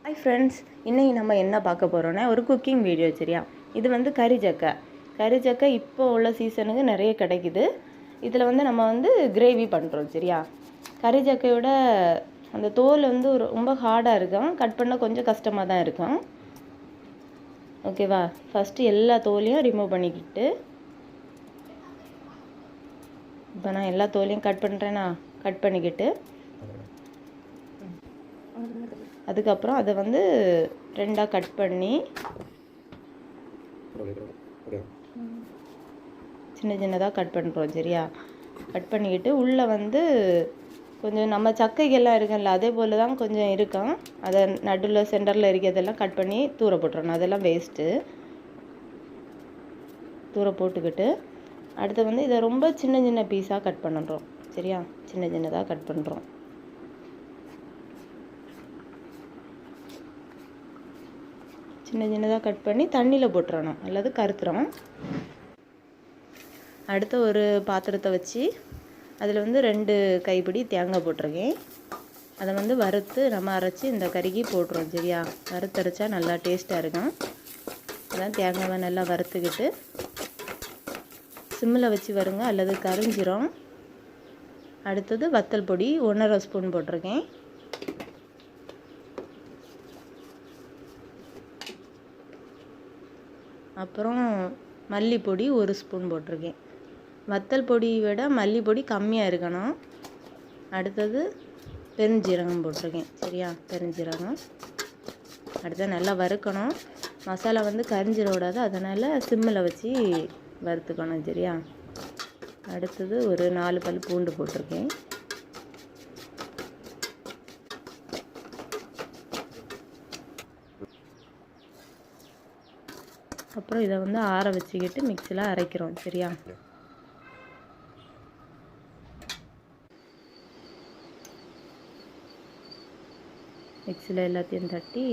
Hi friends, இன்றைக்கி நம்ம என்ன பார்க்க போகிறோன்னா ஒரு குக்கிங் வீடியோ. சரியா, இது வந்து கறிச்சக்கை இப்போ உள்ள சீசனுக்கு நிறைய கிடைக்குது. இதில் வந்து நம்ம வந்து கிரேவி பண்ணுறோம். சரியா, கறிச்சக்கையோட அந்த தோல் வந்து ரொம்ப ஹார்டாக இருக்கும், கட் பண்ண கொஞ்சம் கஷ்டமாக தான் இருக்கும். ஓகேவா, ஃபஸ்ட்டு எல்லா தோலையும் ரிமூவ் பண்ணிக்கிட்டு, இப்போ நான் எல்லா தோலையும் கட் பண்ணுறேன்னா கட் பண்ணிக்கிட்டு அதுக்கப்புறம் அதை வந்து ரெண்டாக கட் பண்ணி சின்னதாக கட் பண்ணுறோம். சரியா, கட் பண்ணிக்கிட்டு உள்ளே வந்து கொஞ்சம் நம்ம சக்கைகள்லாம் இருக்குல்ல, அதே போல் தான் கொஞ்சம் இருக்கும். அதை நடுவில் சென்டரில் இருக்கிறதெல்லாம் கட் பண்ணி தூர போட்டுறணும். அதெல்லாம் வேஸ்ட்டு. தூர போட்டுக்கிட்டு அடுத்து வந்து இதை ரொம்ப சின்ன பீஸாக கட் பண்ணுறோம். சரியா, சின்னதாக கட் பண்ணுறோம். சின்னதாக கட் பண்ணி தண்ணியில் போட்டுறணும், அல்லது கருத்துறோம். அடுத்த ஒரு பாத்திரத்தை வச்சு அதில் வந்து 2 கைப்பிடி தேங்காய் போட்டிருக்கேன். அதை வந்து வறுத்து நம்ம அரைச்சி இந்த கறிக்கு போட்டுருவோம். சரியா, வறுத்தரைச்சா நல்லா டேஸ்ட்டாக இருக்கும். அதான் தேங்காவை நல்லா வறுத்துக்கிட்டு சிம்மில் வச்சு வருங்க, அல்லது கரிஞ்சிரும். அடுத்தது வத்தல் பொடி 1½ ஸ்பூன் போட்டிருக்கேன். அப்புறம் மல்லிப்பொடி 1 ஸ்பூன் போட்டிருக்கேன். வத்தல் பொடியை விட மல்லிப்பொடி கம்மியாக இருக்கணும். அடுத்தது பெருஞ்சீரகம் போட்டிருக்கேன். சரியா, பெருஞ்சீரகம். அடுத்தது நல்லா வறுக்கணும். மசாலா வந்து கரிஞ்சிட விடாது, அதனால் சிம்மில் வச்சு வறுத்துக்கணும். சரியா, அடுத்தது ஒரு 4 பல் பூண்டு போட்டிருக்கேன். அப்புறம் இதை வந்து ஆற வச்சுக்கிட்டு மிக்சியில் அரைக்கிறோம். சரியா, மிக்சியில் எல்லாத்தையும் தட்டி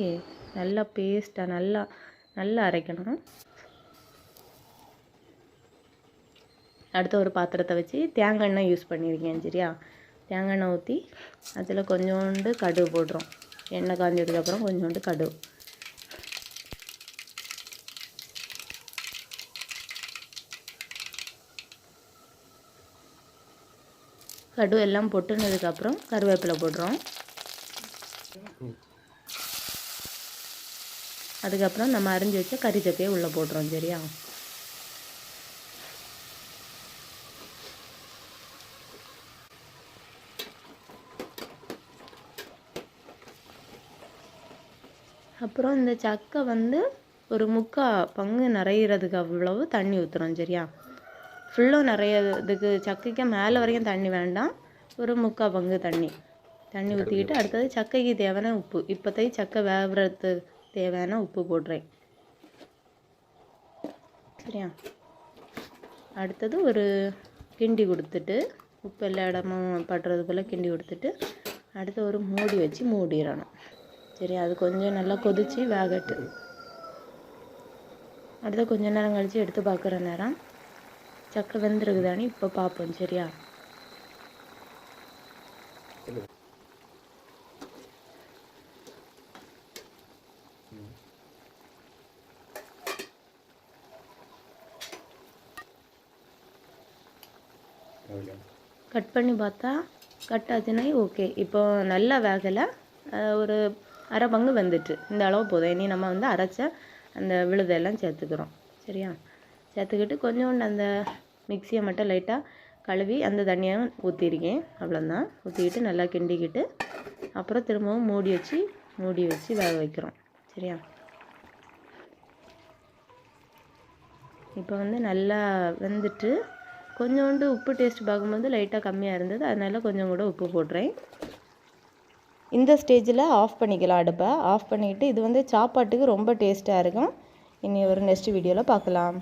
நல்லா பேஸ்ட்டாக நல்லா அரைக்கணும். அடுத்த ஒரு பாத்திரத்தை வச்சு தேங்காய் எண்ணெய் யூஸ் பண்ணியிருக்கேன். சரியா, தேங்காய் எண்ணெய் ஊற்றி அதில் கொஞ்சோண்டு கடுகு போடுறோம். எண்ணெய் காஞ்சதுக்கப்புறம் கொஞ்சோண்டு கடுகு. கடுகு எல்லாம் பொட்டுனதுக்கப்புறம் கருவேப்பிலை போடுறோம். அதுக்கப்புறம் நம்ம அரிஞ்சு வச்ச கறிச்சக்கையை உள்ளே போடுறோம். சரியா, அப்புறம் இந்த சக்கை வந்து ஒரு 3/4 பங்கு நிறையிறதுக்கு அவ்வளவு தண்ணி ஊற்றுறோம். சரியா, ஃபுல்லும் நிறையதுக்கு சக்கைக்கு மேலே வரைக்கும் தண்ணி வேண்டாம், ஒரு 3/4 பங்கு தண்ணி ஊற்றிக்கிட்டு அடுத்தது சக்கைக்கு தேவையான உப்பு, இப்போதைக்கு சக்கை வேகிறதுக்கு தேவையான உப்பு போடுறேன். சரியா, அடுத்தது ஒரு கிண்டி கொடுத்துட்டு உப்பு எல்லா இடமும் படுறது போல் கிண்டி கொடுத்துட்டு அடுத்து ஒரு மூடி வச்சு மூடிடணும். சரி, அது கொஞ்சம் நல்லா கொதித்து வேகட்டு. அடுத்து கொஞ்சம் நேரம் கழித்து எடுத்து பார்க்குற நேரம் சக்கை வெந்திருக்குதானே இப்போ பார்ப்போம். சரியா, கட் பண்ணி பார்த்தா கட் ஆச்சுன்னா ஓகே. இப்போ நல்லா வேகலை, ஒரு அரை பங்கு வெந்துட்டு இந்த அளவு போதும். இனி நம்ம வந்து அரைச்ச அந்த விழுதெல்லாம் சேர்த்துக்கிறோம். சரியா, சேர்த்துக்கிட்டு கொஞ்சோண்டு அந்த மிக்சியை மட்டும் லைட்டாக கழுவி அந்த தண்ணியை ஊற்றிருக்கேன். அவ்வளோதான். ஊற்றிக்கிட்டு நல்லா கிண்டிக்கிட்டு அப்புறம் திரும்பவும் மூடி வச்சு வேக வைக்கிறோம். சரியா, இப்போ வந்து நல்லா வெந்துட்டு கொஞ்சோண்டு உப்பு டேஸ்ட் பார்க்கும்போது லைட்டாக கம்மியாக இருந்தது, அதனால் கொஞ்சம் கூட உப்பு போடுறேன். இந்த ஸ்டேஜில் ஆஃப் பண்ணிக்கலாம். அடுப்பை ஆஃப் பண்ணிவிட்டு இது வந்து சாப்பாட்டுக்கு ரொம்ப டேஸ்ட்டாக இருக்கும். இனி ஒரு நெக்ஸ்ட் வீடியோவில் பார்க்கலாம்.